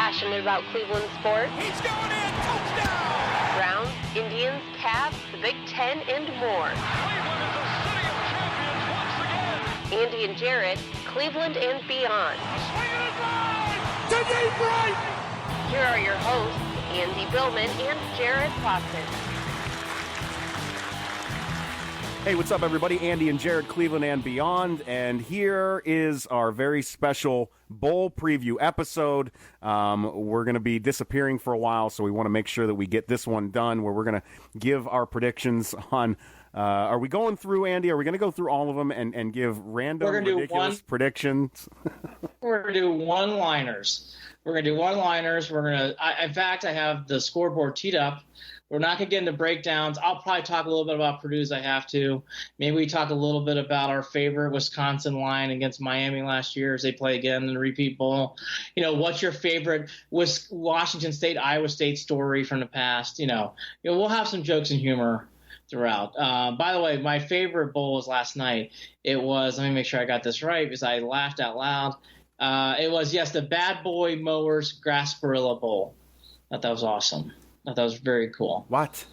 passionate about Cleveland sports. He's going in, touchdown! Browns, Indians, Cavs, the Big Ten, and more. Cleveland is a city of champions once again! Andy and Jarid, Cleveland and beyond. Swinging it line! To deep right! Here are your hosts, Andy Billman and Jarid Plotson. Hey, what's up, everybody? Andy and Jarid, Cleveland and beyond, and here is our very special bowl preview episode. We're going to be disappearing for a while, so we want to make sure that we get this one done, where we're going to give our predictions on. Are we going through, Andy? Are we going to go through all of them and give random, ridiculous predictions? We're going to do one-liners. In fact, I have the scoreboard teed up. We're not going to get into breakdowns. I'll probably talk a little bit about Purdue as I have to. Maybe we talk a little bit about our favorite Wisconsin line against Miami last year as they play again in the repeat bowl. You know, what's your favorite Washington State, Iowa State story from the past? You know, we'll have some jokes and humor throughout. By the way, my favorite bowl was last night. It was, let me make sure I got this right because I laughed out loud. It was, yes, the Bad Boy Mowers Gasparilla Bowl. I thought that was awesome. I thought that was very cool. What?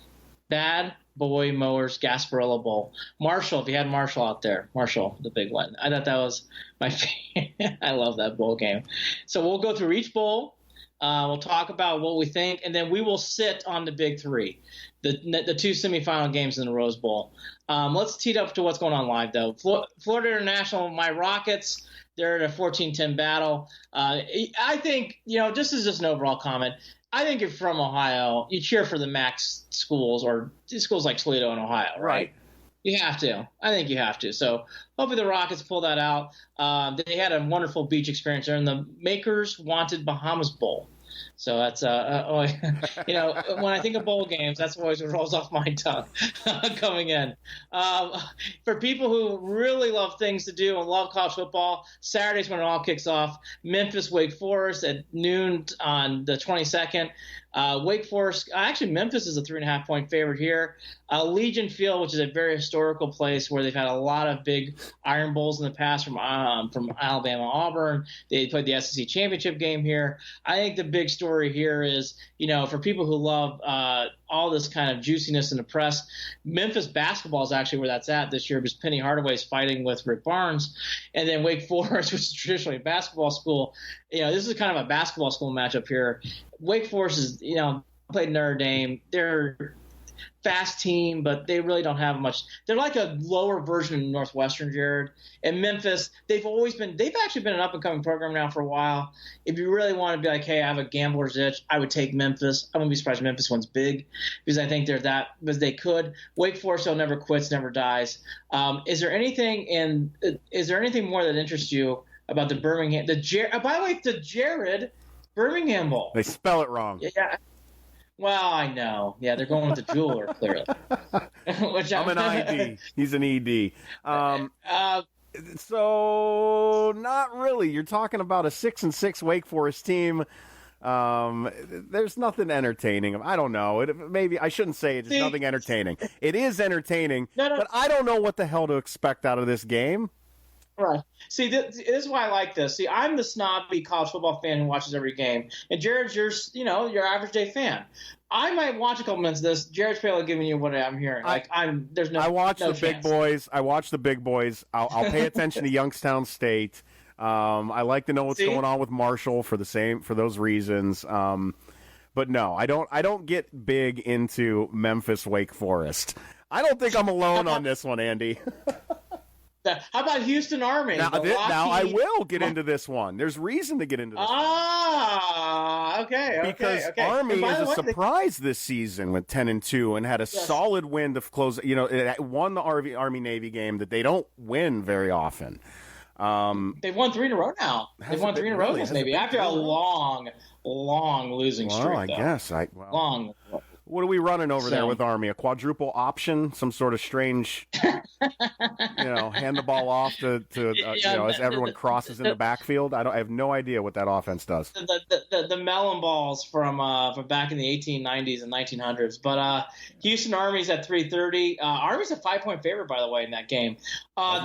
Bad Boy Mowers Gasparilla Bowl. Marshall, if you had Marshall out there. Marshall, the big one. I thought that was my favorite. I love that bowl game. So we'll go through each bowl. We'll talk about what we think, and then we will sit on the big three, the two semifinal games in the Rose Bowl. Let's tee it up to what's going on live, though. Florida International, my Rockets, they're in a 14-10 battle. I think, this is just an overall comment. I think if you're from Ohio, you cheer for the MAC schools or schools like Toledo and Ohio, right? You have to. I think you have to. So hopefully the Rockets pull that out. They had a wonderful beach experience there in the Makers Wanted Bahamas Bowl. So that's, when I think of bowl games, that's always what rolls off my tongue coming in. For people who really love things to do and love college football, Saturday's when it all kicks off. Memphis, Wake Forest at noon on the 22nd. Wake Forest, actually Memphis is a 3.5-point favorite here. Legion Field, which is a very historical place where they've had a lot of big Iron Bowls in the past from Alabama, Auburn. They played the SEC championship game here. I think the big story here is, for people who love all this kind of juiciness in the press, Memphis basketball is actually where that's at this year because Penny Hardaway is fighting with Rick Barnes. And then Wake Forest, which is traditionally a basketball school, this is kind of a basketball school matchup here. Wake Forest is, played Notre Dame. They're fast team, but they really don't have much. They're like a lower version of Northwestern, Jared. And Memphis, they've actually been an up-and-coming program now for a while. If you really want to be like, hey, I have a gambler's itch, I would take Memphis. I wouldn't be surprised if Memphis wins big because I think they're that, because they could. Wake Forest, never quits, never dies. Is there anything more that interests you about the Birmingham, by the way, the Jarid Birmingham Bowl? They spell it wrong. Yeah. Well, I know. Yeah, they're going with the jeweler, clearly. I'm an ID. He's an ED. So, not really. You're talking about a 6-6 Wake Forest team. There's nothing entertaining. I don't know. Maybe I shouldn't say it's nothing entertaining. It is entertaining, but I don't know what the hell to expect out of this game. Right. See, this is why I like this. See, I'm the snobby college football fan who watches every game, and Jared's your average day fan. I might watch a couple minutes of this. Jared's probably giving you what I'm hearing. I watch the big boys. I watch the big boys. I'll pay attention to Youngstown State. I like to know what's going on with Marshall for those reasons. But no, I don't get big into Memphis Wake Forest. I don't think I'm alone on this one, Andy. How about Houston Army? Now I will get into this one. There's reason to get into this one. Okay. Because Army is a surprise this season with 10-2 and had a solid win to close. It won the Army-Navy game that they don't win very often. They've won 3 in a row now. They've won 3 in a row this Navy after a long losing streak. Well, I guess. Long. What are we running over there with Army? A quadruple option? Some sort of strange, hand the ball off to as everyone crosses in the backfield? I have no idea what that offense does. The melon balls from back in the 1890s and 1900s. But Houston Army's at 330. Army's a 5-point favorite, by the way, in that game.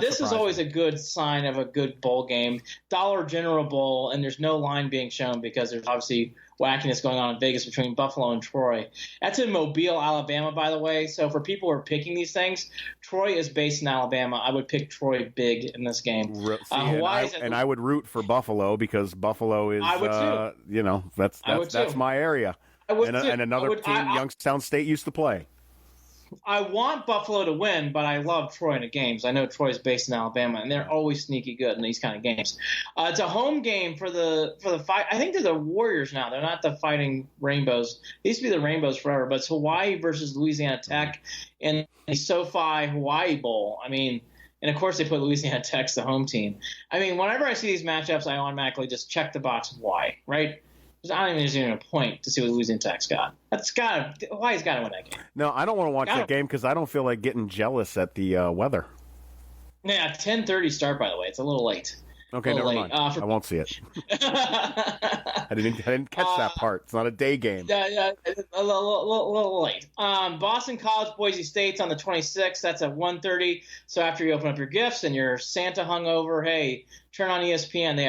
This is always a good sign of a good bowl game. Dollar General Bowl, and there's no line being shown because there's obviously wackiness going on in Vegas between Buffalo and Troy. That's in Mobile, Alabama, by the way. So for people who are picking these things, Troy is based in Alabama. I would pick Troy big in this game. And I would root for Buffalo because Buffalo is, I would too. That's my area. And another team Youngstown State used to play. I want Buffalo to win, but I love Troy in the games. I know Troy's based in Alabama, and they're always sneaky good in these kind of games. It's a home game for the fight. I think they're the Warriors now. They're not the Fighting Rainbows. They used to be the Rainbows forever, but it's Hawaii versus Louisiana Tech in the SoFi Hawaii Bowl. I mean, and of course they put Louisiana Tech's the home team. I mean, whenever I see these matchups, I automatically just check the box of Hawaii, right? I don't even there's even a point to see what Louisiana Tech's got. Hawaii's got to win that game. No, I don't want to watch that game because I don't feel like getting jealous at the weather. Yeah, 10:30 start, by the way. It's a little late. Okay, never mind. I won't see it. I didn't catch that part. It's not a day game. A little late. Boston College, Boise State's on the 26th. That's at 1:30. So after you open up your gifts and you're Santa hungover, hey, turn on ESPN. They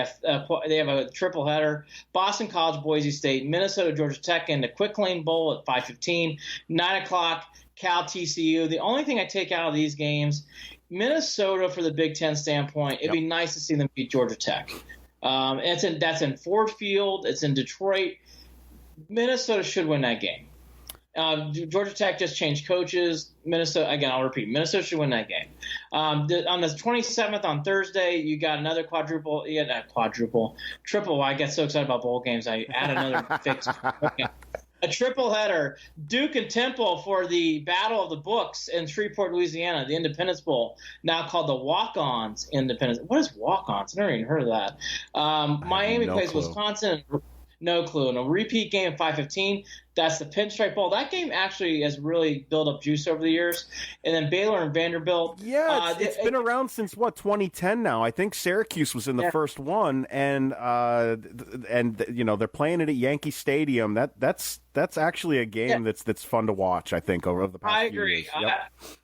have a triple header. Boston College, Boise State, Minnesota, Georgia Tech, and the Quick Lane Bowl at 5:15. 9 o'clock, Cal, TCU. The only thing I take out of these games, Minnesota, for the Big Ten standpoint, it'd be nice to see them beat Georgia Tech. That's in Ford Field. It's in Detroit. Minnesota should win that game. Georgia Tech just changed coaches. I'll repeat, Minnesota should win that game. On the 27th on Thursday, you got another triple. I get so excited about bowl games. I add another fix. Okay. A triple header, Duke and Temple for the Battle of the Books in Shreveport, Louisiana, the Independence Bowl, now called the Walk-Ons Independence. What is Walk-Ons? I've never even heard of that. Miami plays Wisconsin. No clue. And a repeat game at 5:15. That's the Pinstripe Bowl. That game actually has really built up juice over the years. And then Baylor and Vanderbilt. Yeah, it's been around since 2010 now. I think Syracuse was in the first one, and they're playing it at Yankee Stadium. That's actually a game that's fun to watch. I think over the past few years. I agree.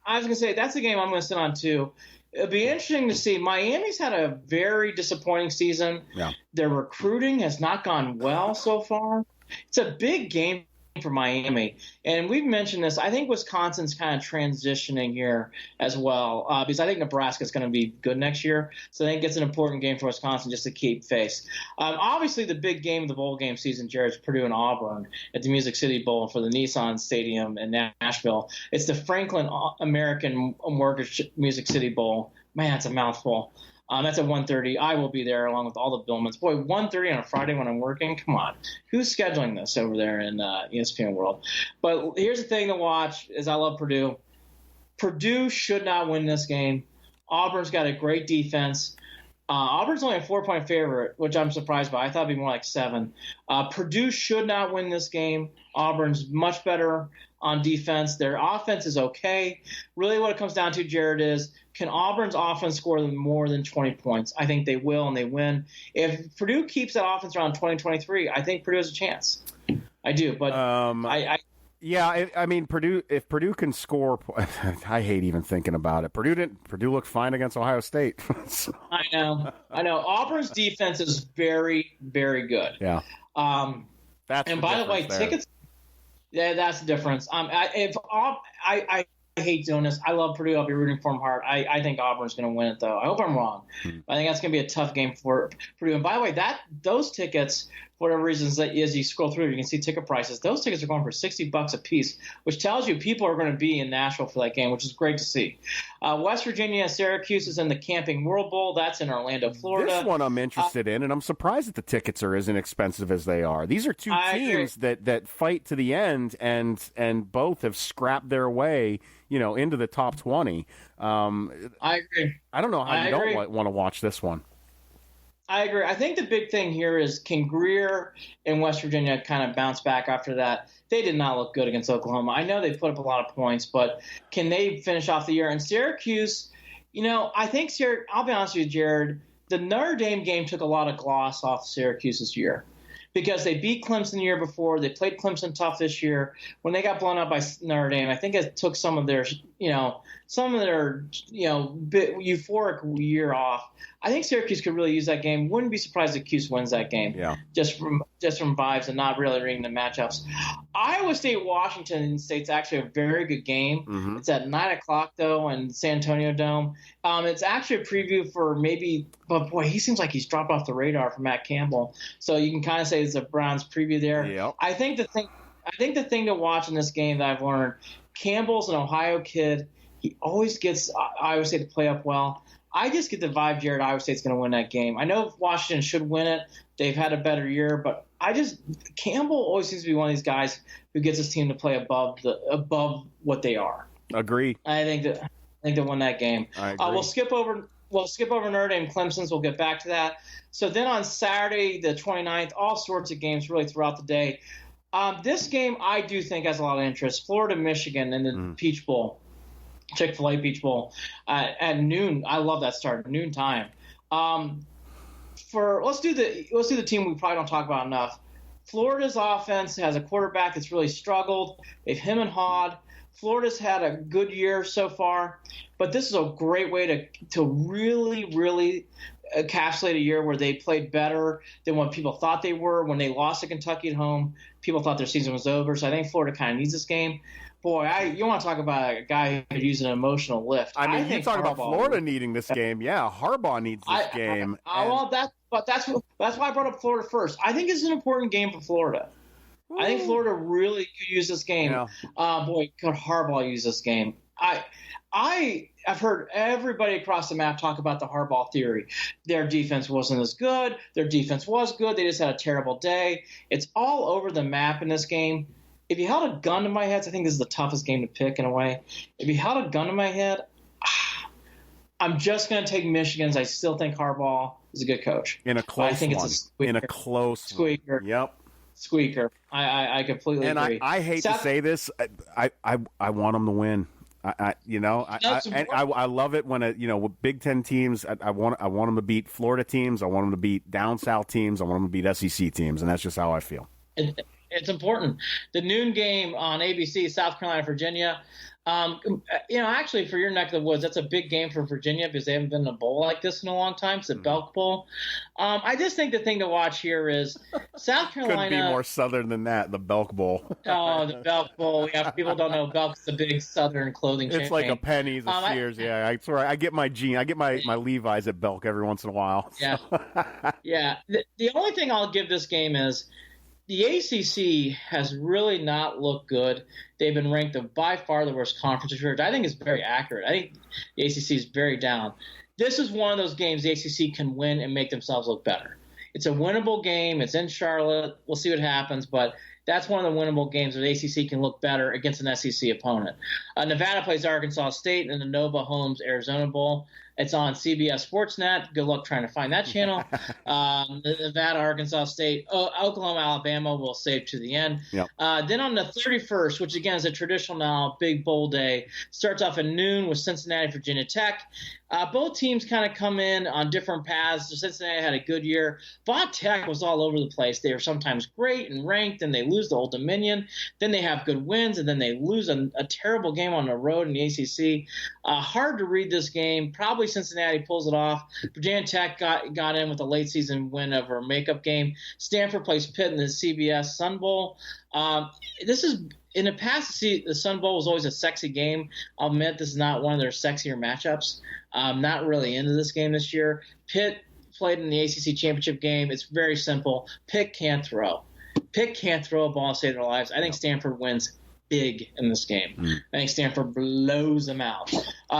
I was gonna say that's a game I'm gonna sit on too. It'll be interesting to see. Miami's had a very disappointing season. Yeah. Their recruiting has not gone well so far. It's a big game for Miami. And we've mentioned this. I think Wisconsin's kind of transitioning here as well because I think Nebraska's going to be good next year. So I think it's an important game for Wisconsin just to keep face. Obviously, the big game of the bowl game season, Jared, is Purdue and Auburn at the Music City Bowl for the Nissan Stadium in Nashville. It's the Franklin American Mortgage Music City Bowl. Man, it's a mouthful. That's at 1:30. I will be there along with all the Billmans. Boy, 1:30 on a Friday when I'm working? Come on. Who's scheduling this over there in ESPN World? But here's the thing to watch is I love Purdue. Purdue should not win this game. Auburn's got a great defense. Auburn's only a 4-point favorite, which I'm surprised by. I thought it'd be more like 7. Purdue should not win this game. Auburn's much better on defense. Their offense is okay. Really what it comes down to, Jared, is can Auburn's offense score them more than 20 points? I think they will, and they win. If Purdue keeps that offense around 2023, I think Purdue has a chance. I do, but I mean, Purdue. If Purdue can score, I hate even thinking about it. Purdue looked fine against Ohio State. So. I know. Auburn's defense is very, very good. Yeah. And by the way, tickets. Yeah, that's the difference. I hate doing this. I love Purdue. I'll be rooting for them hard. I think Auburn's going to win it, though. I hope I'm wrong. I think that's going to be a tough game for Purdue. And by the way, those tickets, for whatever reasons, as you scroll through, you can see ticket prices. Those tickets are going for $60 a piece, which tells you people are going to be in Nashville for that game, which is great to see. West Virginia and Syracuse is in the Camping World Bowl. That's in Orlando, Florida. This one I'm interested in, and I'm surprised that the tickets are as inexpensive as they are. These are two teams that fight to the end, and both have scrapped their way, into the top 20. I agree. I don't know how you don't want to watch this one. I agree. I think the big thing here is, can Greer and West Virginia kind of bounce back after that? They did not look good against Oklahoma. I know they put up a lot of points, but can they finish off the year? And Syracuse, I think I'll be honest with you, Jared, the Notre Dame game took a lot of gloss off Syracuse this year, because they beat Clemson the year before. They played Clemson tough this year. When they got blown up by Notre Dame, I think it took some of their bit euphoric year off. I think Syracuse could really use that game. Wouldn't be surprised if Cuse wins that game. Yeah. Just from vibes and not really reading the matchups. Iowa State, Washington State's actually a very good game. Mm-hmm. It's at 9:00 though, in San Antonio Dome. It's actually a preview for but boy, he seems like he's dropped off the radar for Matt Campbell. So you can kind of say it's a Browns preview there. Yep. I think the thing to watch in this game that I've learned, Campbell's an Ohio kid. He always gets Iowa State to play up well. I just get the vibe, Jared, Iowa State's going to win that game. I know Washington should win it. They've had a better year, but Campbell always seems to be one of these guys who gets his team to play above what they are. Agree. I think they'll win that game. I agree. We'll skip over Notre Dame, Clemson's. We'll get back to that. So then on Saturday, the 29th, all sorts of games really throughout the day. This game I do think has a lot of interest. Florida, Michigan in the Peach Bowl. Chick-fil-A Peach Bowl at noon. I love that start, noon time. Let's do the team we probably don't talk about enough. Florida's offense has a quarterback that's really struggled. They've him and Hod. Florida's had a good year so far, but this is a great way to really, really encapsulate a year where they played better than what people thought they were. When they lost to Kentucky at home, people thought their season was over. So I think Florida kind of needs this game. Boy, you want to talk about a guy who could use an emotional lift. I mean, you talk about Florida needing this game. Yeah, Harbaugh needs this game. That's why I brought up Florida first. I think it's an important game for Florida. Ooh. I think Florida really could use this game. Yeah. Boy, could Harbaugh use this game? I've heard everybody across the map talk about the Harbaugh theory. Their defense wasn't as good. Their defense was good. They just had a terrible day. It's all over the map in this game. If you held a gun to my head, I think this is the toughest game to pick in a way. If you held a gun to my head, I'm just going to take Michigan's. I still think Harbaugh is a good coach. In a close I think one. It's a squeaker. In a close squeaker. One. Yep. Squeaker. I completely agree. And I hate to say this. I want them to win. I love it when with Big Ten teams. I want them to beat Florida teams. I want them to beat down south teams. I want them to beat SEC teams, and that's just how I feel. It's important. The noon game on ABC, South Carolina, Virginia. Actually, for your neck of the woods, that's a big game for Virginia because they haven't been in a bowl like this in a long time. It's a Belk Bowl. I just think the thing to watch here is South Carolina. Couldn't be more southern than that, the Belk Bowl. Oh, the Belk Bowl. Yeah, people don't know Belk's the big southern clothing chain. It's like a Penny's, a Sears. Yeah, I swear. I get my Levi's at Belk every once in a while. Yeah. Yeah. The only thing I'll give this game is the ACC has really not looked good. They've been ranked by far the worst conference this year. I think it's very accurate. I think the ACC is very down. This is one of those games the ACC can win and make themselves look better. It's a winnable game. It's in Charlotte. We'll see what happens, but that's one of the winnable games where the ACC can look better against an SEC opponent. Nevada plays Arkansas State in the Nova Homes Arizona Bowl. It's on CBS Sportsnet. Good luck trying to find that channel. Nevada, Arkansas State, Oklahoma, Alabama will save to the end. Yep. Then on the 31st, which again is a traditional now big bowl day, starts off at noon with Cincinnati, Virginia Tech. Both teams kind of come in on different paths. Cincinnati had a good year. Von Tech was all over the place. They are sometimes great and ranked, and they lose to Old Dominion. Then they have good wins, and then they lose a terrible game on the road in the ACC. Hard to read this game. Probably Cincinnati pulls it off. Virginia Tech got in with a late season win over a makeup game. Stanford plays Pitt in the CBS Sun Bowl. This is in the past. The Sun Bowl was always a sexy game. I'll admit this is not one of their sexier matchups. I'm not really into this game this year. Pitt played in the ACC championship game. It's very simple. Pitt can't throw. Pitt can't throw a ball to save their lives. I think Stanford wins big in this game. I think Stanford blows them out.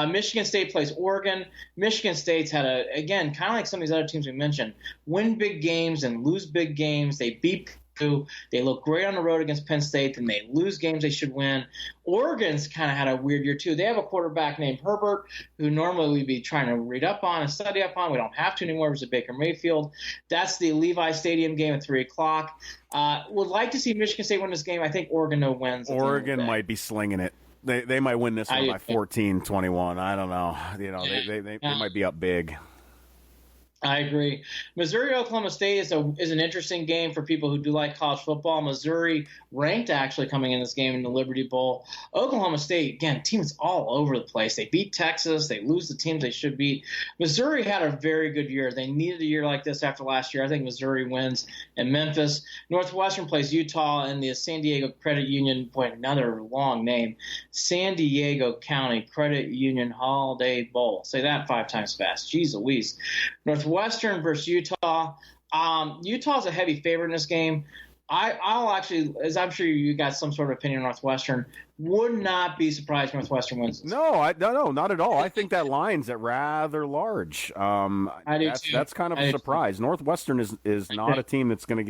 Michigan State plays Oregon. Michigan State's had kind of like some of these other teams we mentioned, win big games and lose big games. They beat 2. They look great on the road against Penn State, and they lose games they should win. Oregon's kind of had a weird year, too. They have a quarterback named Herbert, who normally we'd be trying to read up on and study up on. We don't have to anymore. It was a Baker Mayfield. That's the Levi Stadium game at 3 o'clock. Would like to see Michigan State win this game. I think Oregon wins. Oregon might be slinging it. They might win this one by 14-21. I don't know. They might be up big. I agree. Missouri-Oklahoma State is an interesting game for people who do like college football. Missouri ranked actually coming in this game in the Liberty Bowl. Oklahoma State, again, teams all over the place. They beat Texas. They lose the teams they should beat. Missouri had a very good year. They needed a year like this after last year. I think Missouri wins. And Memphis. Northwestern plays Utah in the San Diego Credit Union. Boy, another long name. San Diego County Credit Union Holiday Bowl. Say that 5 times fast. Jeez Louise. Northwestern versus Utah. Utah's a heavy favorite in this game. I'll actually, as I'm sure you got some sort of opinion on Northwestern, would not be surprised Northwestern wins. No, not at all. I think that line's at rather large. I do too. That's kind of a surprise. Northwestern is not a team that's going to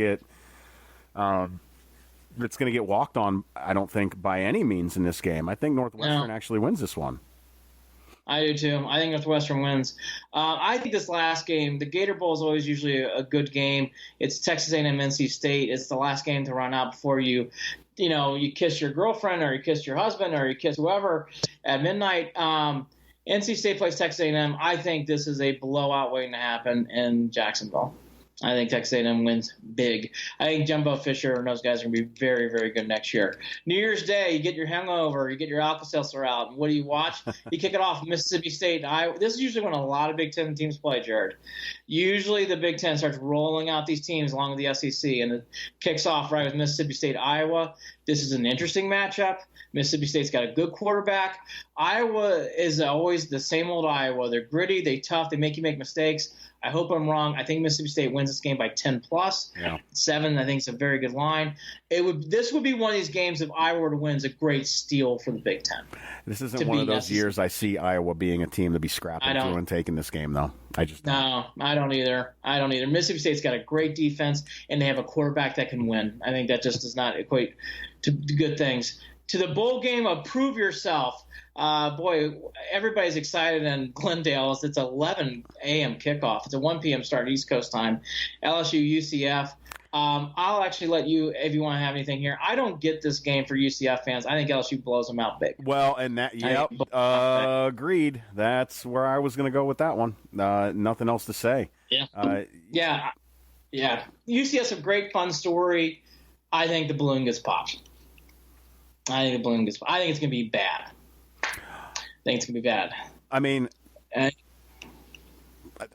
get walked on. I don't think by any means in this game. I think Northwestern actually wins this one. I do too. I think Northwestern wins. I think this last game, the Gator Bowl is always usually a good game. It's Texas A&M, NC State. It's the last game to run out before you kiss your girlfriend or you kiss your husband or you kiss whoever at midnight. NC State plays Texas A&M. I think this is a blowout waiting to happen in Jacksonville. I think Texas A&M wins big. I think Jumbo Fisher and those guys are going to be very, very good next year. New Year's Day, you get your hangover, you get your Alka-Seltzer out, and what do you watch? You kick it off Mississippi State. This is usually when a lot of Big Ten teams play, Jared. Usually the Big Ten starts rolling out these teams along with the SEC, and it kicks off right with Mississippi State, Iowa. This is an interesting matchup. Mississippi State's got a good quarterback. Iowa is always the same old Iowa. They're gritty, they're tough, they make you make mistakes. I hope I'm wrong. I think Mississippi State wins this game by 10 plus. Yeah. 7, I think, is a very good line. This would be one of these games if Iowa were to win, is a great steal for the Big Ten. This isn't one of those years I see Iowa being a team to be scrapping through and taking this game, though. I just don't. No, I don't either. Mississippi State's got a great defense, and they have a quarterback that can win. I think that just does not equate to good things. To the bowl game of Prove Yourself. Boy, everybody's excited in Glendale. It's 11 a.m. kickoff. It's a 1 p.m. start East Coast time. LSU, UCF. I'll actually let you, if you want to have anything here. I don't get this game for UCF fans. I think LSU blows them out big. Well, and agreed. That's where I was going to go with that one. Nothing else to say. Yeah. Yeah. UCF's a great, fun story. I think the balloon gets popped. I think it's going to be bad. I mean,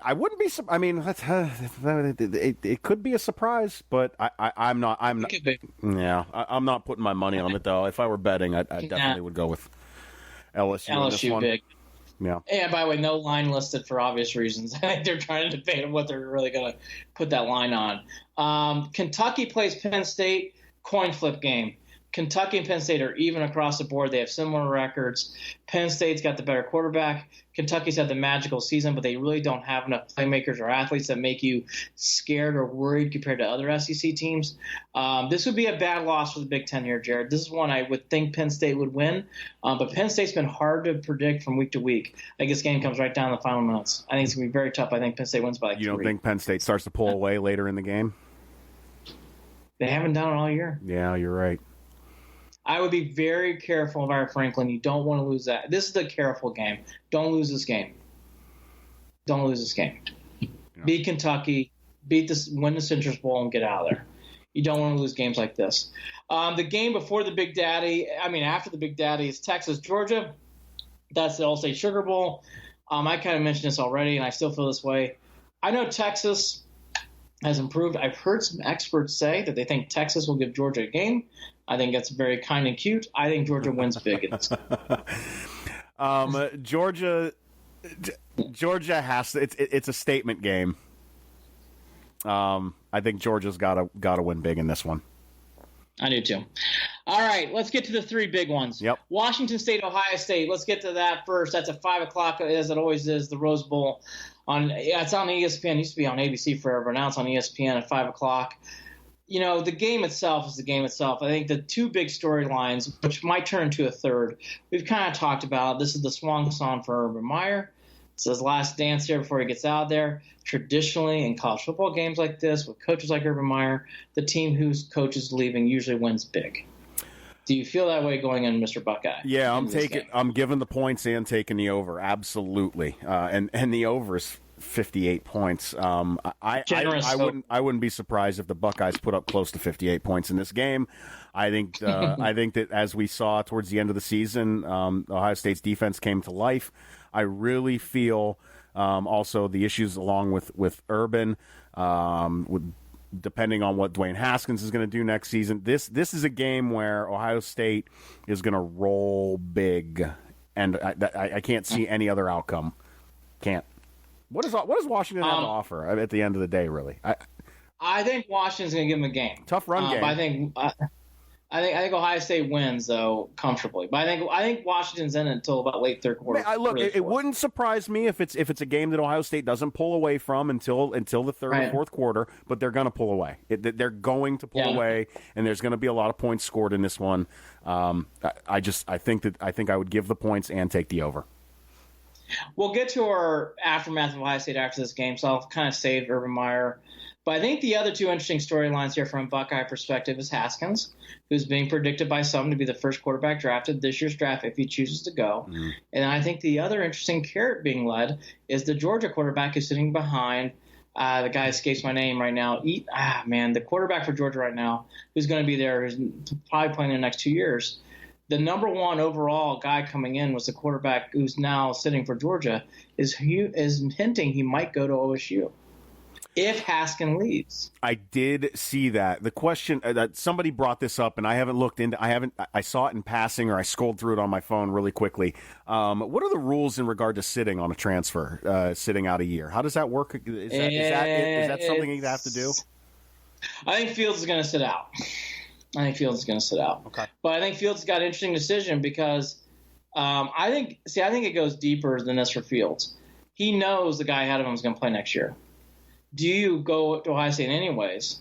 I wouldn't be. I mean, it could be a surprise, but I'm not. Yeah, I'm not putting my money on it though. If I were betting, I definitely would go with LSU. LSU big. Yeah. And by the way, no line listed for obvious reasons. I think they're trying to debate on what they're really going to put that line on. Kentucky plays Penn State. Coin flip game. Kentucky and Penn State are even across the board. They have similar records. Penn State's got the better quarterback. Kentucky's had the magical season, but they really don't have enough playmakers or athletes that make you scared or worried compared to other SEC teams. This would be a bad loss for the Big Ten here, Jared. This is one I would think Penn State would win, but Penn State's been hard to predict from week to week. I think this game comes right down to the final minutes. I think it's going to be very tough. I think Penn State wins by 3. You don't think Penn State starts to pull away later in the game? They haven't done it all year. Yeah, you're right. I would be very careful of our Franklin. You don't want to lose that. This is the careful game. Don't lose this game. Yeah. Beat Kentucky. Win the Citrus Bowl and get out of there. You don't want to lose games like this. The game before the Big Daddy, after the Big Daddy is Texas, Georgia. That's the All-State Sugar Bowl. I kind of mentioned this already, and I still feel this way. I know Texas has improved. I've heard some experts say that they think Texas will give Georgia a game. I think that's very kind and cute. I think Georgia wins big in this. Georgia has to. It's a statement game. I think Georgia's got to win big in this one. I do too. All right, let's get to the 3 big ones. Yep. Washington State, Ohio State. Let's get to that first. That's at 5 o'clock, as it always is. The Rose Bowl it's on ESPN. It used to be on ABC forever. Now it's on ESPN at 5 o'clock. The game itself is the game itself. I think the two big storylines, which might turn into a third, we've kind of talked about. This is the swan song for Urban Meyer. It's his last dance here before he gets out there. Traditionally, in college football games like this, with coaches like Urban Meyer, the team whose coach is leaving usually wins big. Do you feel that way going in, Mr. Buckeye? Yeah, I'm giving the points and taking the over. Absolutely, and the over is 58 points. I wouldn't be surprised if the Buckeyes put up close to 58 points in this game. I think that as we saw towards the end of the season, Ohio State's defense came to life. I really feel also the issues along with Urban, depending on what Dwayne Haskins is going to do next season. This is a game where Ohio State is going to roll big, and I can't see any other outcome. Can't. What does Washington have to offer at the end of the day, really? I think Washington's going to give them a game. Tough run game. But I think Ohio State wins though comfortably. But I think Washington's in it until about late third quarter. It wouldn't surprise me if it's a game that Ohio State doesn't pull away from until the third or fourth quarter. But they're going to pull away. They're going to pull away, and there's going to be a lot of points scored in this one. I think I would give the points and take the over. We'll get to our aftermath of Ohio State after this game, so I'll kind of save Urban Meyer. But I think the other two interesting storylines here from a Buckeye perspective is Haskins, who's being predicted by some to be the first quarterback drafted this year's draft if he chooses to go. Mm-hmm. And I think the other interesting carrot being led is the Georgia quarterback who's sitting behind the guy escapes my name right now. The quarterback for Georgia right now, who's going to be there, who's probably playing in the next 2 years. The number one overall guy coming in was the quarterback who's now sitting for Georgia, is hinting he might go to OSU if Haskins leaves. I did see that. The question that somebody brought this up, and I haven't looked into. I saw it in passing, or I scrolled through it on my phone really quickly. What are the rules in regard to sitting on a transfer, sitting out a year? How does that work? Is that something you have to do? I think Fields is going to sit out. Okay. But I think Fields got an interesting decision because I think it goes deeper than this for Fields. He knows the guy ahead of him is going to play next year. Do you go to Ohio State anyways?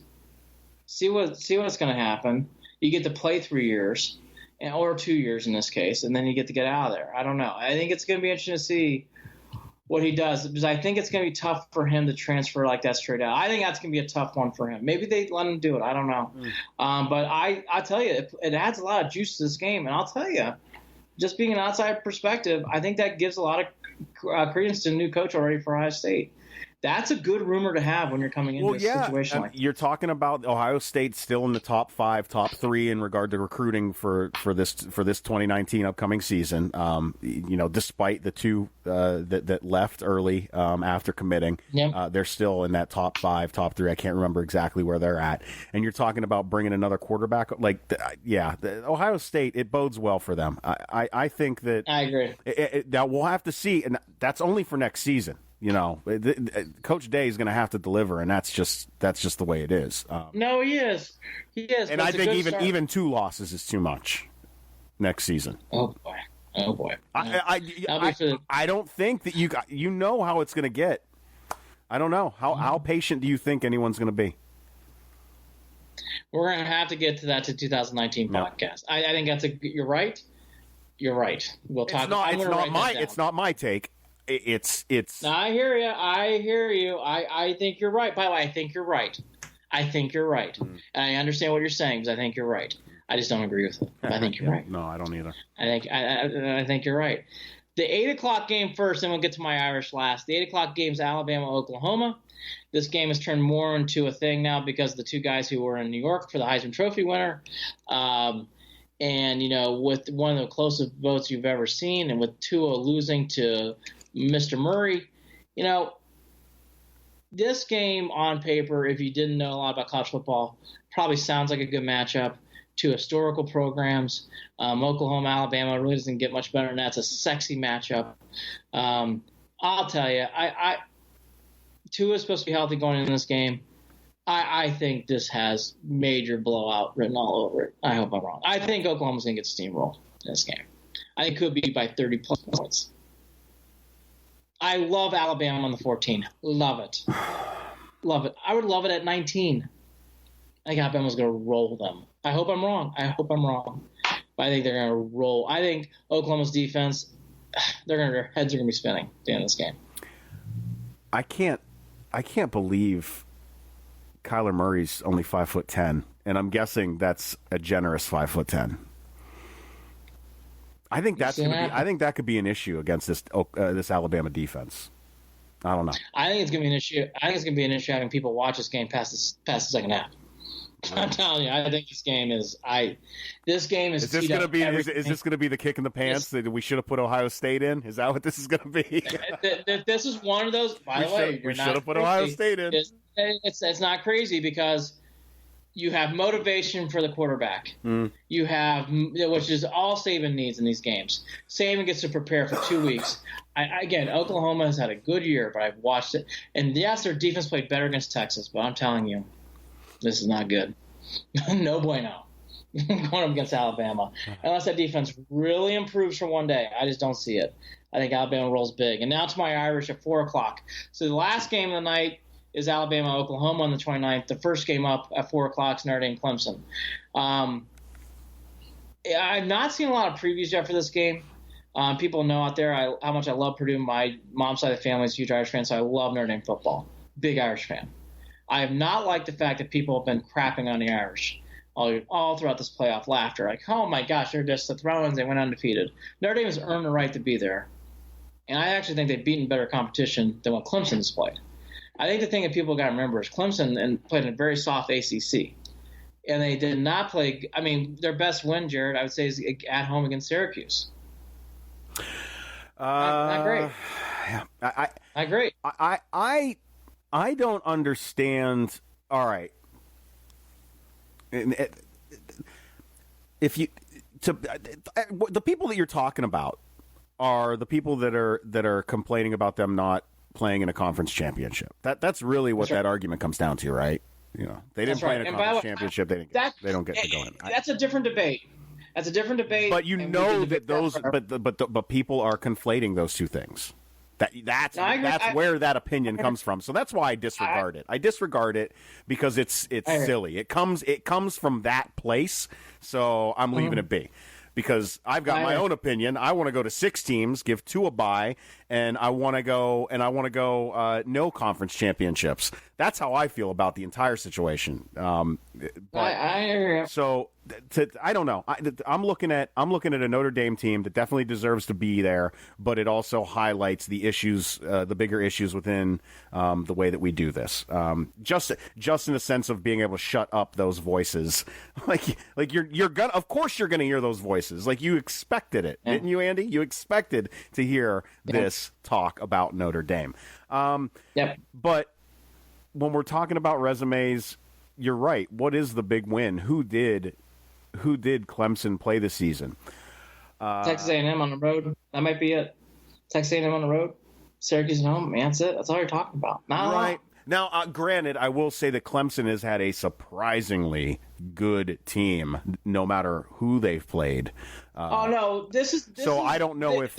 See what's going to happen. You get to play 3 years, or 2 years in this case, and then you get to get out of there. I don't know. I think it's going to be interesting to see what he does, because I think it's going to be tough for him to transfer like that straight out. I think that's going to be a tough one for him. Maybe they let him do it. I don't know. But I tell you, it adds a lot of juice to this game. And I'll tell you, just being an outside perspective, I think that gives a lot of credence to the new coach already for Ohio State. That's a good rumor to have when you're coming into a situation like that. You're talking about Ohio State still in the top 5, top 3 in regard to recruiting for this 2019 upcoming season. Despite the two that left early after committing, they're still in that top 5, top 3. I can't remember exactly where they're at. And you're talking about bringing another quarterback. Ohio State, it bodes well for them. I think that I agree. That we'll have to see, and that's only for next season. Coach Day is going to have to deliver, and that's just the way it is. No, he is. And I think even 2 losses is too much next season. Oh boy. I don't think that you know how it's going to get. I don't know how patient do you think anyone's going to be? We're going to have to get to that 2019 podcast. I think you're right. You're right. We'll talk. It's not my take. It's. No, I hear you. I think you're right. By the way, I think you're right. And I understand what you're saying because I think you're right. I just don't agree with it. I think you're right. No, I don't either. I think you're right. The 8:00 game first, and we'll get to my Irish last. The 8:00 game is Alabama-Oklahoma. This game has turned more into a thing now because of the two guys who were in New York for the Heisman Trophy winner. With one of the closest votes you've ever seen, and with Tua losing to Mr. Murray, this game on paper, if you didn't know a lot about college football, probably sounds like a good matchup. 2 historical programs. Oklahoma, Alabama really doesn't get much better than that. It's a sexy matchup. I'll tell you, Tua is supposed to be healthy going into this game. I think this has major blowout written all over it. I hope I'm wrong. I think Oklahoma's going to get steamrolled in this game. I think it could be by 30-plus points. I love Alabama on the 14. Love it. Love it. I would love it at 19. I think Alabama's going to roll them. I hope I'm wrong. But I think they're going to roll. I think Oklahoma's defense, their heads are going to be spinning at the end of this game. I can't believe Kyler Murray's only 5'10", and I'm guessing that's a generous 5'10". I think that could be an issue against this Alabama defense. I don't know. I think it's going to be an issue. I think it's going to be an issue having people watch this game past the second half. I'm telling you, I think this game is. This game is. Is this going to be? Is this going to be the kick in the pants that we should have put Ohio State in? Is that what this is going to be? This is one of those. By the way, we should have put Ohio State in. It's not crazy because you have motivation for the quarterback. You have, which is all Saban needs in these games. Saban gets to prepare for 2 weeks. Again, Oklahoma has had a good year, but I've watched it. And yes, their defense played better against Texas, but I'm telling you, this is not good. No bueno. Going up against Alabama. Unless that defense really improves for one day. I just don't see it. I think Alabama rolls big. And now to my Irish at 4 o'clock. So the last game of the night is Alabama-Oklahoma on the 29th. The first game up at 4 o'clock is Notre Dame-Clemson. I've not seen a lot of previews yet for this game. People know out there how much I love Purdue. My mom's side of the family is a huge Irish fan, so I love Notre Dame football. Big Irish fan. I have not liked the fact that people have been crapping on the Irish all throughout this playoff. Laughter, like, oh my gosh, they're just the Thrones. They went undefeated. Notre Dame has earned the right to be there, and I actually think they've beaten better competition than what Clemson has played. I think the thing that people got to remember is Clemson played in a very soft ACC, and they did not play. I mean, their best win, Jared, I would say, is at home against Syracuse. Not great. Yeah, not great. I don't understand. All right, if the people that you're talking about are the people that are complaining about them not playing in a conference championship. That's really what that argument comes down to, right? You know, they didn't play in a conference championship. They don't get to go in. That's a different debate. That's a different debate. But you know that those, but people are conflating those two things. That's where that opinion comes from. So that's why I disregard it. I disregard it because it's silly. It comes from that place. So I'm leaving it be. Because I've got my own opinion. I want to go to 6 teams, give 2 a bye, and I want to go no conference championships. That's how I feel about the entire situation. I agree. So I don't know. I'm looking at a Notre Dame team that definitely deserves to be there, but it also highlights the issues, the bigger issues within the way that we do this. Just in the sense of being able to shut up those voices, like you're gonna, of course you're gonna hear those voices. Like you expected it, didn't you, Andy? You expected to hear this talk about Notre Dame. Yep. But when we're talking about resumes, you're right. What is the big win? Who did Clemson play this season? Texas A&M on the road. That might be it. Texas A&M on the road. Syracuse at home. Man, that's it. That's all you're talking about. Right. Now, granted, I will say that Clemson has had a surprisingly good team, no matter who they've played. I don't know if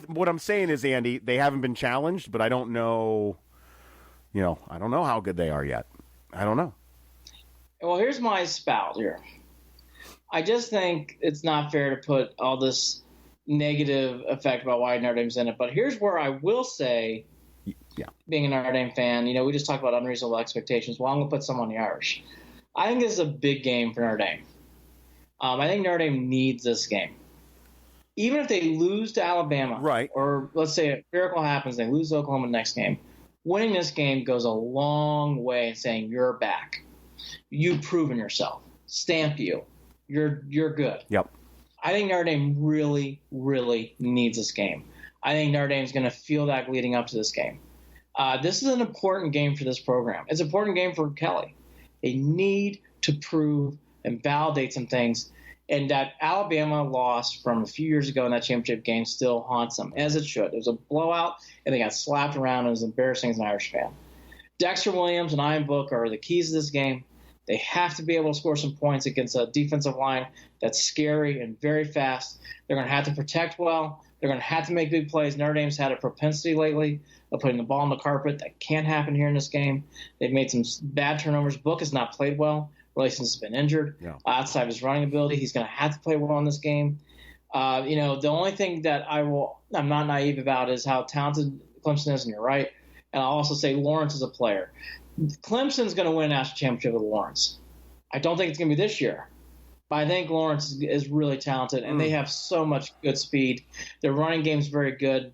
what I'm saying is, Andy, they haven't been challenged, but I don't know. I don't know how good they are yet. I don't know. Well, here's my spout here. I just think it's not fair to put all this negative effect about why Notre Dame's in it. But here's where I will say, being a Notre Dame fan, we just talked about unreasonable expectations. Well, I'm going to put some on the Irish. I think this is a big game for Notre Dame. I think Notre Dame needs this game. Even if they lose to Alabama, right? Or let's say a miracle happens, they lose to Oklahoma next game. Winning this game goes a long way in saying you're back. You've proven yourself. Stamp you. You're good. Yep. I think Notre Dame really, really needs this game. I think Notre Dame's going to feel that leading up to this game. This is an important game for this program. It's an important game for Kelly. They need to prove and validate some things. And that Alabama loss from a few years ago in that championship game still haunts them, as it should. It was a blowout, and they got slapped around. It was embarrassing as an Irish fan. Dexter Williams and Ian Book are the keys to this game. They have to be able to score some points against a defensive line that's scary and very fast. They're going to have to protect well. They're going to have to make big plays. Notre Dame's had a propensity lately of putting the ball on the carpet. That can't happen here in this game. They've made some bad turnovers. Book has not played well, really, since he's been injured. Yeah. Outside of his running ability, he's going to have to play well in this game. The only thing that I'm not naive about is how talented Clemson is, and you're right. And I'll also say Lawrence is a player. Clemson's going to win a national championship with Lawrence. I don't think it's going to be this year. But I think Lawrence is really talented, and they have so much good speed. Their running game's very good.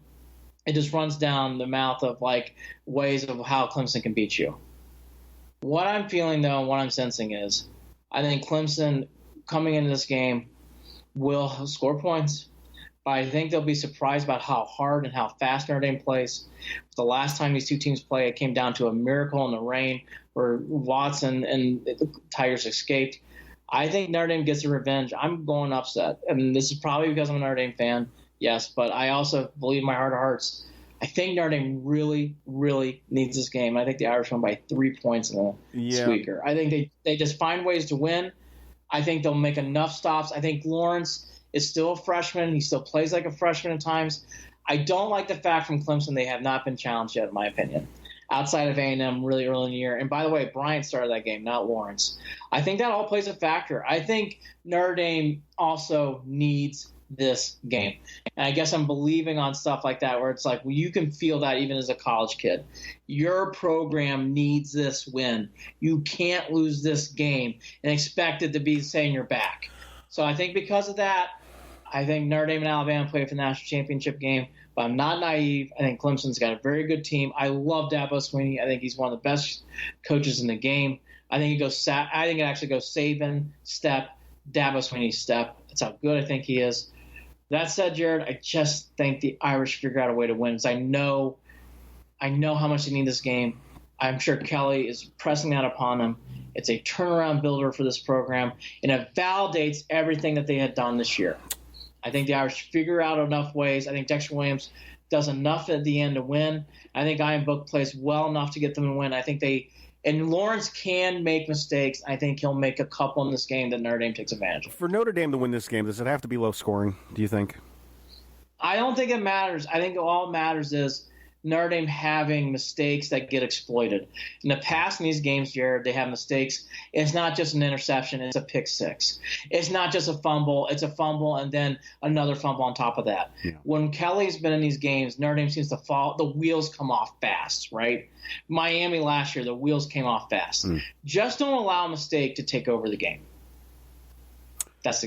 It just runs down the mouth of, ways of how Clemson can beat you. What I'm feeling, though, and what I'm sensing is I think Clemson, coming into this game, will score points. But I think they'll be surprised about how hard and how fast Notre Dame plays. The last time these two teams played, it came down to a miracle in the rain where Watson and the Tigers escaped. I think Notre Dame gets a revenge. I'm going upset. And this is probably because I'm a Notre Dame fan, yes, but I also believe in my heart of hearts. I think Notre Dame really, really needs this game. I think the Irish won by 3 points in a squeaker. I think they just find ways to win. I think they'll make enough stops. I think Lawrence is still a freshman. He still plays like a freshman at times. I don't like the fact from Clemson they have not been challenged yet, in my opinion, outside of A&M really early in the year. And by the way, Bryant started that game, not Lawrence. I think that all plays a factor. I think Notre Dame also needs this game. And I guess I'm believing on stuff like that where it's like, well, you can feel that even as a college kid. Your program needs this win. You can't lose this game and expect it to be saying you're back. So I think because of that, I think Notre Dame and Alabama play for the national championship game, but I'm not naive. I think Clemson's got a very good team. I love Dabo Swinney. I think he's one of the best coaches in the game. I think it actually goes Saban step, Dabo Swinney step. That's how good I think he is. That said, Jared, I just think the Irish figure out a way to win. Because I know how much they need this game. I'm sure Kelly is pressing that upon them. It's a turnaround builder for this program, and it validates everything that they had done this year. I think the Irish figure out enough ways. I think Dexter Williams does enough at the end to win. I think Ian Book plays well enough to get them to win. I think and Lawrence can make mistakes. I think he'll make a couple in this game that Notre Dame takes advantage of. For Notre Dame to win this game, does it have to be low scoring, do you think? I don't think it matters. I think all matters is Notre Dame having mistakes that get exploited. In the past in these games, Jared, they have mistakes. It's not just an interception. It's a pick six. It's not just a fumble. It's a fumble and then another fumble on top of that. Yeah. When Kelly's been in these games, Notre Dame seems to fall. The wheels come off fast, right? Miami last year, the wheels came off fast. Just don't allow a mistake to take over the game.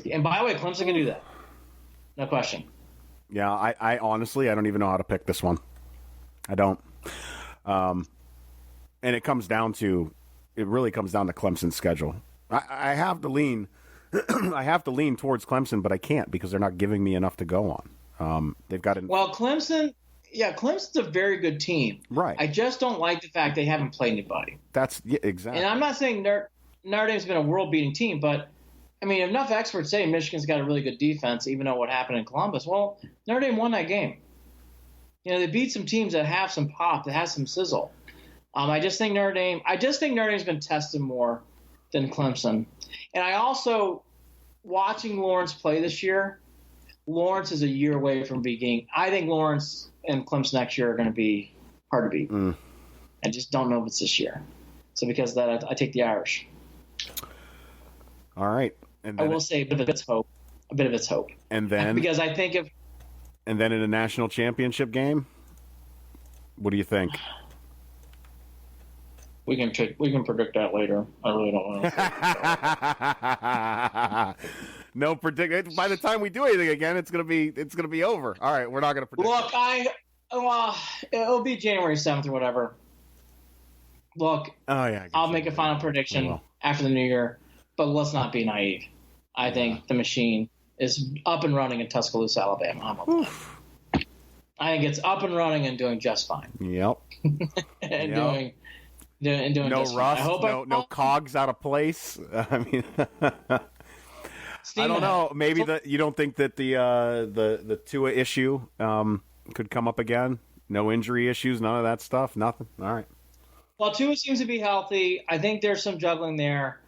And by the way, Clemson can do that. No question. Yeah, I honestly, I don't even know how to pick this one. I don't. And it really comes down to Clemson's schedule. I have to lean I have to lean towards Clemson, but I can't because they're not giving me enough to go on. They've got Clemson's a very good team. Right. I just don't like the fact they haven't played anybody. Exactly. And I'm not saying Notre Dame's been a world-beating team, but I mean, enough experts say Michigan's got a really good defense, even though what happened in Columbus. Well, Notre Dame won that game. They beat some teams that have some pop, that have some sizzle. I just think Notre Dame's been tested more than Clemson. And I also, watching Lawrence play this year, Lawrence is a year away from being. I think Lawrence and Clemson next year are going to be hard to beat. I just don't know if it's this year. So because of that, I take the Irish. All right. And I will say a bit of its hope. And then because I think if. And then in a national championship game, what do you think? We can predict that later. I really don't want to. No predict. By the time we do anything again, it's gonna be over. All right, we're not gonna predict. Look, it'll be January 7th or whatever. Look, I'll make a final prediction after the new year, but let's not be naive. I think the machine is up and running in Tuscaloosa, Alabama. I think it's up and running and doing just fine. Yep. Doing no just rust, fine. no cogs out of place. I mean, I don't know. Maybe you don't think that the Tua issue could come up again? No injury issues, none of that stuff, nothing. All right. Well, Tua seems to be healthy. I think there's some juggling there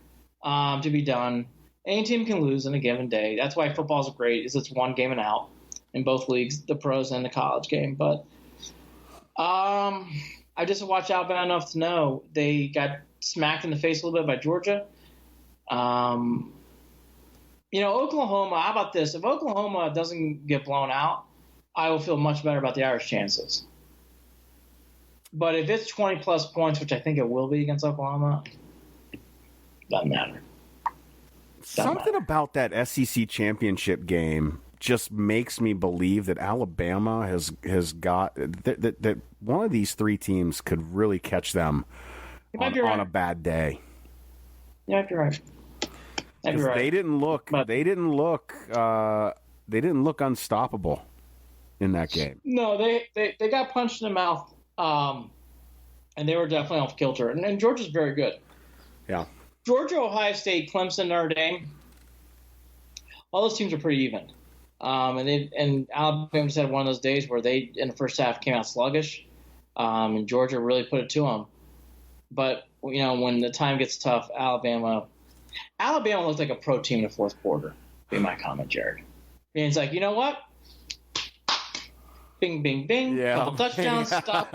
to be done. Any team can lose in a given day. That's why football's great. Is it's one game and out. in both leagues, the pros and the college game. But I just watched Alabama enough to know they got smacked in the face a little bit by Georgia. Oklahoma, how about this? If Oklahoma doesn't get blown out, I will feel much better about the Irish chances. But if it's 20-plus points, which I think it will be against Oklahoma, doesn't matter. Something about that SEC championship game just makes me believe that Alabama has got that one of these three teams could really catch them on a bad day. You might be right. Right. They didn't look unstoppable in that game. No, they got punched in the mouth, and they were definitely off kilter. And Georgia's very good. Yeah. Georgia, Ohio State, Clemson, Notre Dame. All those teams are pretty even. And Alabama just had one of those days where they in the first half came out sluggish, and Georgia really put it to them. But when the time gets tough, Alabama looked like a pro team in the fourth quarter. Be my comment, Jared. And it's like, you know what? Bing, bing, bing. Yeah. Couple touchdowns. Stop.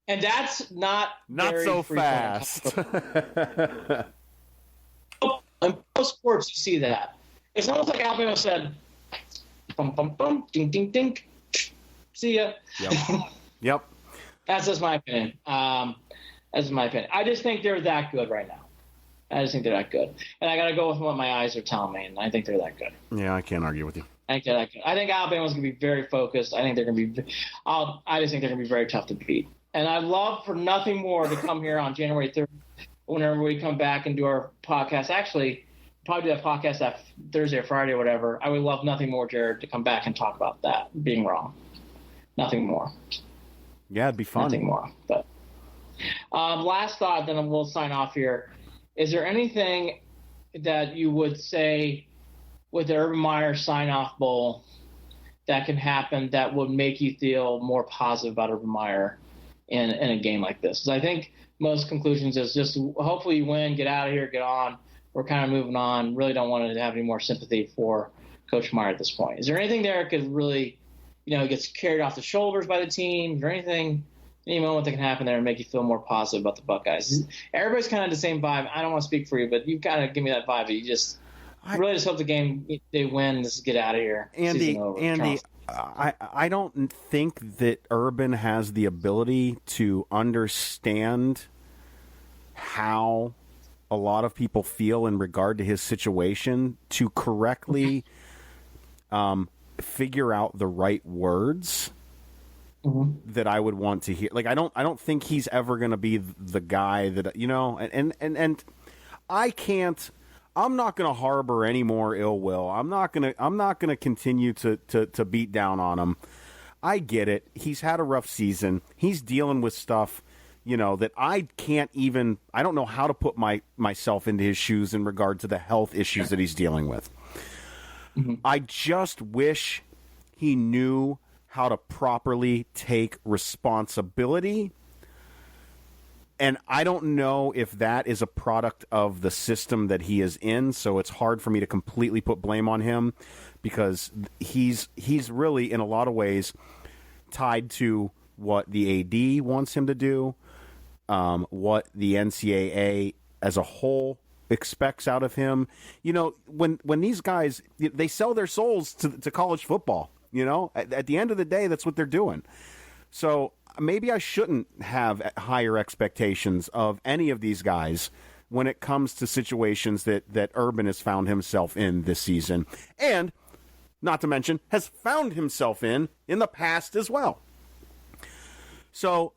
And that's not very so fast. In most sports, you see that. It's almost like Alabama said, bum, bum, bum, ding, ding, ding. See ya. Yep. That's just my opinion. I just think they're that good right now. I just think they're that good. And I got to go with what my eyes are telling me, and I think they're that good. Yeah, I can't argue with you. I think they're that good. I think Alabama's going to be very focused. I think they're going to be – I just think they're going to be very tough to beat. And I'd love for nothing more to come here on January 3rd whenever we come back and do our podcast. Actually, probably do that podcast that Thursday or Friday or whatever. I would love nothing more, Jared, to come back and talk about that being wrong. Nothing more. Yeah, it'd be fun. Nothing more. But last thought, then we'll sign off here. Is there anything that you would say with the Urban Meyer sign-off bowl that can happen that would make you feel more positive about Urban Meyer in a game like this? Because I think most conclusions is just hopefully you win, get out of here, get on. We're kind of moving on. Really don't want to have any more sympathy for Coach Meyer at this point. Is there anything there that could really, gets carried off the shoulders by the team? Is there any moment that can happen there and make you feel more positive about the Buckeyes? Everybody's kind of the same vibe. I don't want to speak for you, but you kind of give me that vibe. I really just hope the game they win. Just get out of here. Andy, I don't think that Urban has the ability to understand how a lot of people feel in regard to his situation to correctly figure out the right words that I would want to hear. Like I don't think he's ever going to be the guy that and I can't. I'm not going to harbor any more ill will. I'm not going to continue to beat down on him. I get it. He's had a rough season. He's dealing with stuff, that I can't even. I don't know how to put myself into his shoes in regard to the health issues that he's dealing with. I just wish he knew how to properly take responsibility. And I don't know if that is a product of the system that he is in, so it's hard for me to completely put blame on him because he's really, in a lot of ways, tied to what the AD wants him to do, what the NCAA as a whole expects out of him. When these guys, they sell their souls to college football, at the end of the day, that's what they're doing. So maybe I shouldn't have higher expectations of any of these guys when it comes to situations that Urban has found himself in this season. And, not to mention, has found himself in the past as well. So,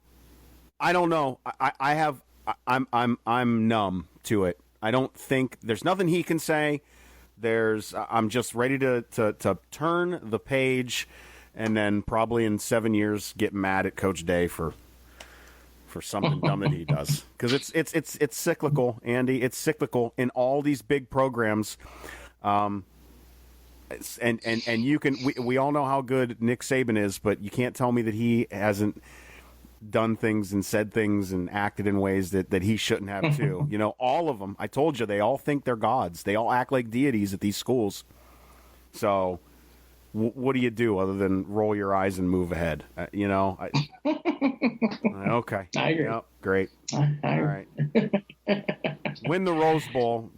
I don't know. I'm numb to it. I don't think there's nothing he can say. I'm just ready to turn the page and then probably in 7 years get mad at Coach Day for something dumb that he does. Because it's cyclical, Andy. It's cyclical in all these big programs. And you can we all know how good Nick Saban is, but you can't tell me that he hasn't done things and said things and acted in ways that he shouldn't have too. All of them. I told you, they all think they're gods. They all act like deities at these schools. So what do you do other than roll your eyes and move ahead? Okay. I agree. Yep, great. I All right. Win the Rose Bowl,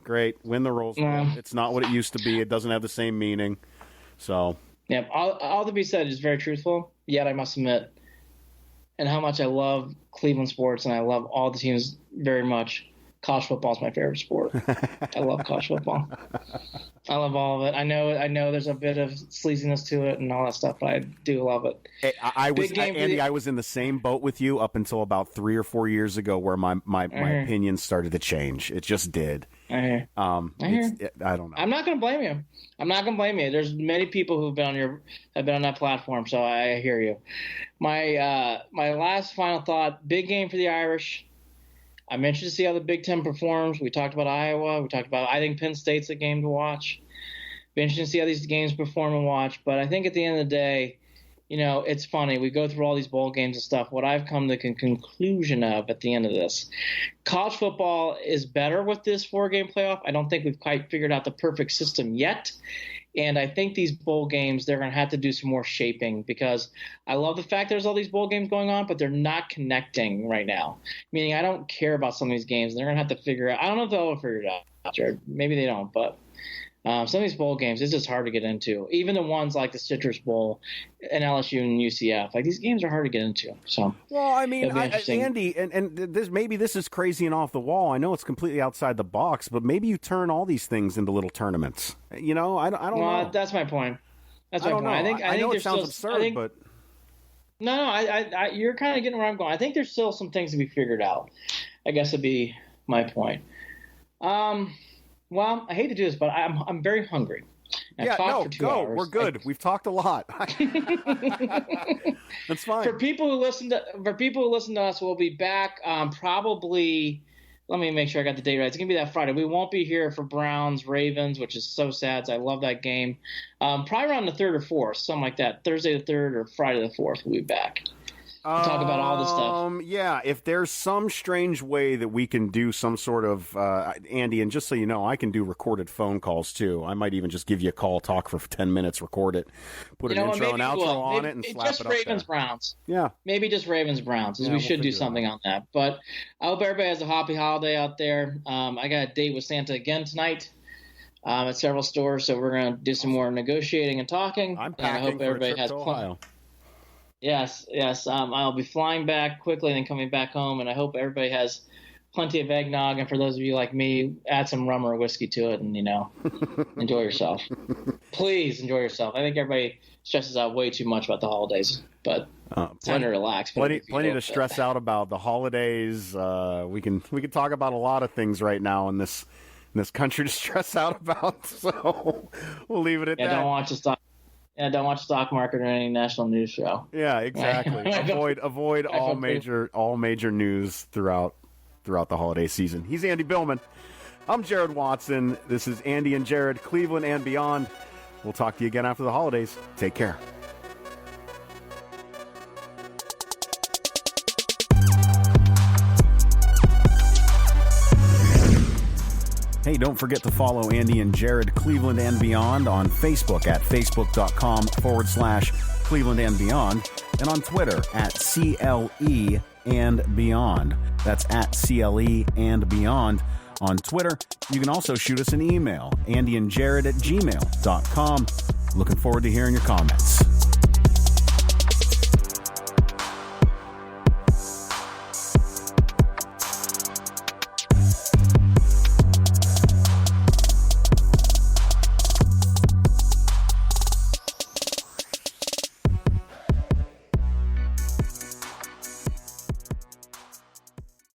great. Win the Rose Bowl. It's not what it used to be. It doesn't have the same meaning. So. Yeah, all to be said is very truthful, yet I must admit, and how much I love Cleveland sports and I love all the teams very much. College football is my favorite sport. I love college football. I love all of it. I know there's a bit of sleaziness to it and all that stuff, but I do love it. Hey, I was in the same boat with you up until about 3 or 4 years ago, where my opinion started to change. It just did. I hear. I don't know. I'm not going to blame you. There's many people who've been on that platform, so I hear you. My last final thought: big game for the Irish. I'm interested to see how the Big Ten performs. We talked about Iowa. I think Penn State's a game to watch. Be interested to see how these games perform and watch. But I think at the end of the day, it's funny. We go through all these bowl games and stuff. What I've come to the conclusion of at the end of this, college football is better with this 4-game playoff. I don't think we've quite figured out the perfect system yet. And I think these bowl games, they're going to have to do some more shaping, because I love the fact there's all these bowl games going on, but they're not connecting right now. Meaning I don't care about some of these games. They're going to have to figure out – I don't know if they'll ever figure it out, Jared. Maybe they don't, but some of these bowl games, it's just hard to get into. Even the ones like the Citrus Bowl and LSU and UCF, these games are hard to get into. So, well, I mean, Andy, and this is crazy and off the wall. I know it's completely outside the box, but maybe you turn all these things into little tournaments. I don't know. That's my point. That's my point. I know it sounds absurd, but no, you're kind of getting where I'm going. I think there's still some things to be figured out. I guess would be my point. Well, I hate to do this, but I'm very hungry. Go. We're good. We've talked a lot. That's fine. For people who listen to us, we'll be back probably. Let me make sure I got the date right. It's gonna be that Friday. We won't be here for Browns Ravens, which is so sad. I love that game. Probably around the 3rd or 4th, something like that. Thursday the 3rd or Friday the 4th, we'll be back. Talk about all this stuff. Yeah, if there's some strange way that we can do some sort of, Andy, and just so you know, I can do recorded phone calls too. I might even just give you a call, talk for 10 minutes, record it, put an intro and outro on it, and slap it up there. Just Ravens-Browns. Yeah. Maybe just Ravens-Browns, because we should do something on that. But I hope everybody has a happy holiday out there. I got a date with Santa again tonight at several stores, so we're going to do some more negotiating and talking. I'm packing and I hope everybody has Ohio. Yes. I'll be flying back quickly and then coming back home, and I hope everybody has plenty of eggnog. And for those of you like me, add some rum or whiskey to it, and enjoy yourself. Please enjoy yourself. I think everybody stresses out way too much about the holidays, but time to relax. Plenty to stress out about the holidays. We can talk about a lot of things right now in this country to stress out about. So we'll leave it at that. Don't watch the stock market or any national news show. Yeah, exactly. avoid all major news throughout the holiday season. He's Andy Billman. I'm Jared Watson. This is Andy and Jared, Cleveland and beyond. We'll talk to you again after the holidays. Take care. Hey, don't forget to follow Andy and Jared, Cleveland and Beyond on Facebook at facebook.com/Cleveland and Beyond, and on Twitter at CLE and Beyond. That's at CLE and Beyond on Twitter. You can also shoot us an email, andyandjared@gmail.com. Looking forward to hearing your comments.